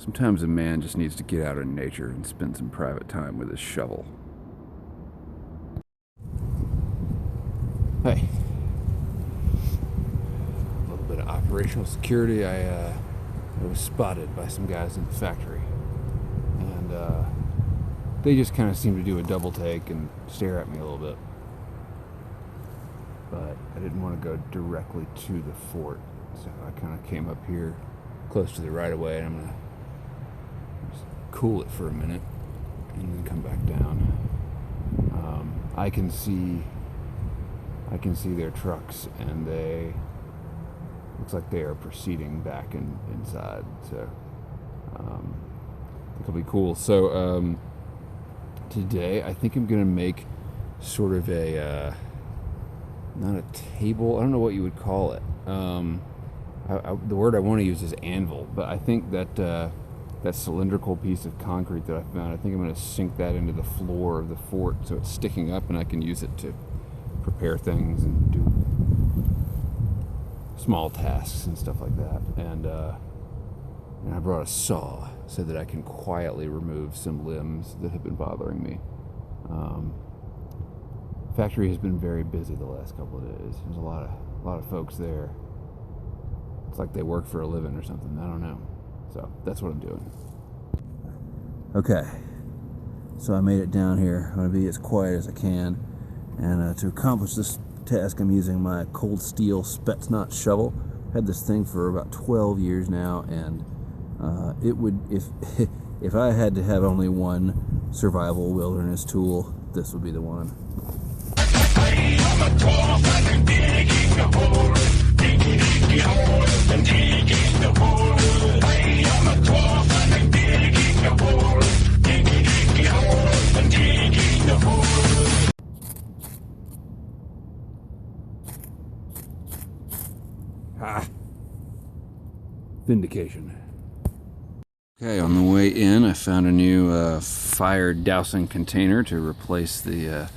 Sometimes a man just needs to get out in nature and spend some private time with his shovel. Hey. A little bit of operational security. I was spotted by some guys in the factory. And they just kind of seemed to do a double take and stare at me a little bit. But I didn't want to go directly to the fort. So I kind of came up here close to the right of way, and I'm going to just cool it for a minute and then come back down. I can see their trucks, and they looks like they are proceeding back inside. So I think it'll be cool. So today I think I'm gonna make sort of a not a table. I don't know what you would call it. The word I want to use is anvil, but I think that that cylindrical piece of concrete that I found, I think I'm going to sink that into the floor of the fort so it's sticking up, and I can use it to prepare things and do small tasks and stuff like that. And I brought a saw so that I can quietly remove some limbs that have been bothering me. Factory has been very busy the last couple of days. There's a lot of folks there. It's like they work for a living or something. I don't know. So that's what I'm doing. Okay. So I made it down here. I'm going to be as quiet as I can. And to accomplish this task, I'm using my cold steel Spetsnaz shovel. I've had this thing for about 12 years now, and it would, if I had to have only one survival wilderness tool, this would be the one. Vindication. Okay, on the way in, I found a new fire dousing container to replace the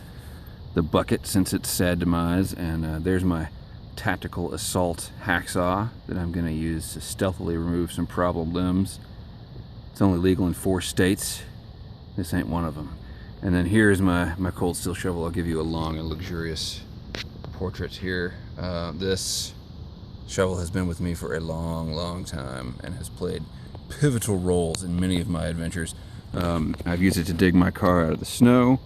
bucket since its sad demise, and there's my tactical assault hacksaw that I'm going to use to stealthily remove some problem limbs. It's only legal in 4 states. This ain't one of them. And then here's my cold steel shovel. I'll give you a long and luxurious portrait here. This shovel has been with me for a long time and has played pivotal roles in many of my adventures. I've used it to dig my car out of the snow.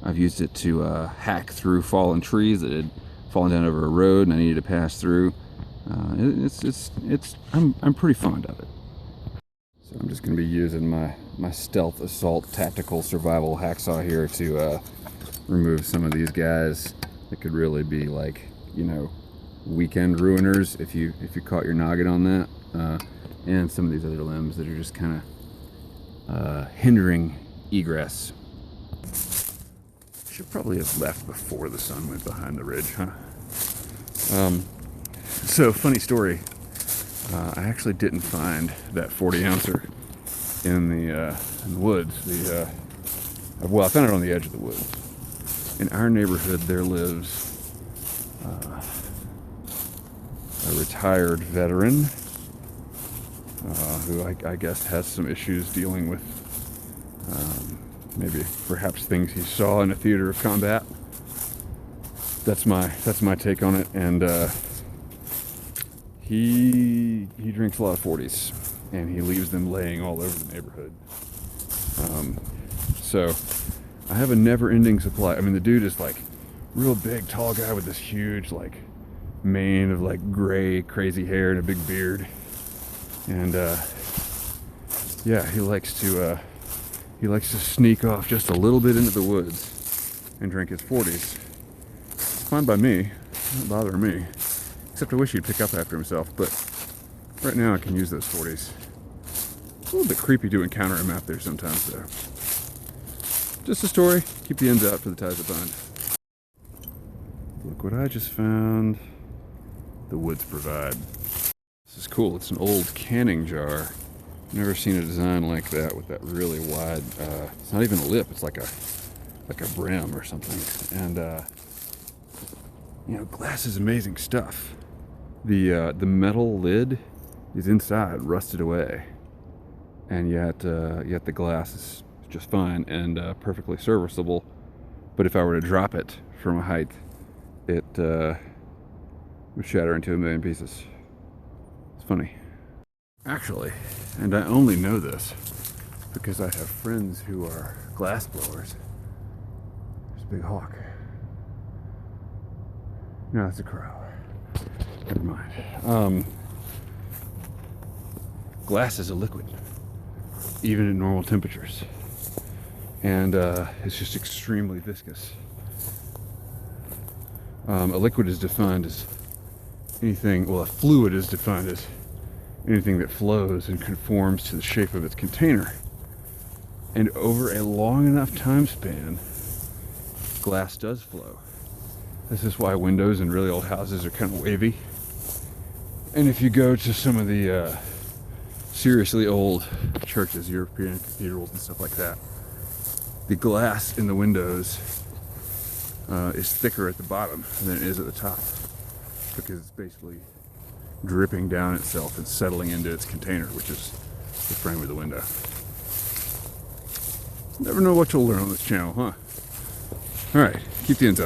I've used it to hack through fallen trees that had fallen down over a road and I needed to pass through. I'm pretty fond of it. So I'm just going to be using my stealth assault tactical survival hacksaw here to remove some of these guys that could really be, like, you know, weekend ruiners if you caught your noggin on that, and some of these other limbs that are just kind of hindering egress. Should probably have left before the sun went behind the ridge, huh? So, funny story. I actually didn't find that 40-ouncer in the woods. Well, I found it on the edge of the woods. In our neighborhood, there lives a retired veteran who I guess has some issues dealing with maybe perhaps things he saw in a theater of combat. That's my take on it. And he drinks a lot of 40s, and he leaves them laying all over the neighborhood. So I have a never-ending supply. I mean, the dude is like real big, tall guy with this huge like mane of like gray, crazy hair and a big beard. And yeah, he likes to sneak off just a little bit into the woods and drink his 40s. Fine by me, not bothering me. Except I wish he'd pick up after himself, but right now I can use those 40s. It's a little bit creepy to encounter him out there sometimes, though. Just a story. Keep the ends out for the ties that bind. Look what I just found. The woods provide. This is cool. It's an old canning jar. Never seen a design like that with that really wide. It's not even a lip. It's like a brim or something. And you know, glass is amazing stuff. The metal lid is inside, rusted away. and yet the glass is just fine and perfectly serviceable. But if I were to drop it from a height, it would shatter into a million pieces. It's funny. Actually, and I only know this because I have friends who are glass blowers. There's a big hawk. No, that's a crow. Never mind. Glass is a liquid, even at normal temperatures. And it's just extremely viscous. A liquid is defined as anything, well, a fluid is defined as anything that flows and conforms to the shape of its container. And over a long enough time span, glass does flow. This is why windows in really old houses are kind of wavy. And if you go to some of the seriously old churches, European cathedrals and stuff like that, the glass in the windows is thicker at the bottom than it is at the top, because it's basically dripping down itself and settling into its container, which is the frame of the window. Never know what you'll learn on this channel, huh? Alright, keep the ends up.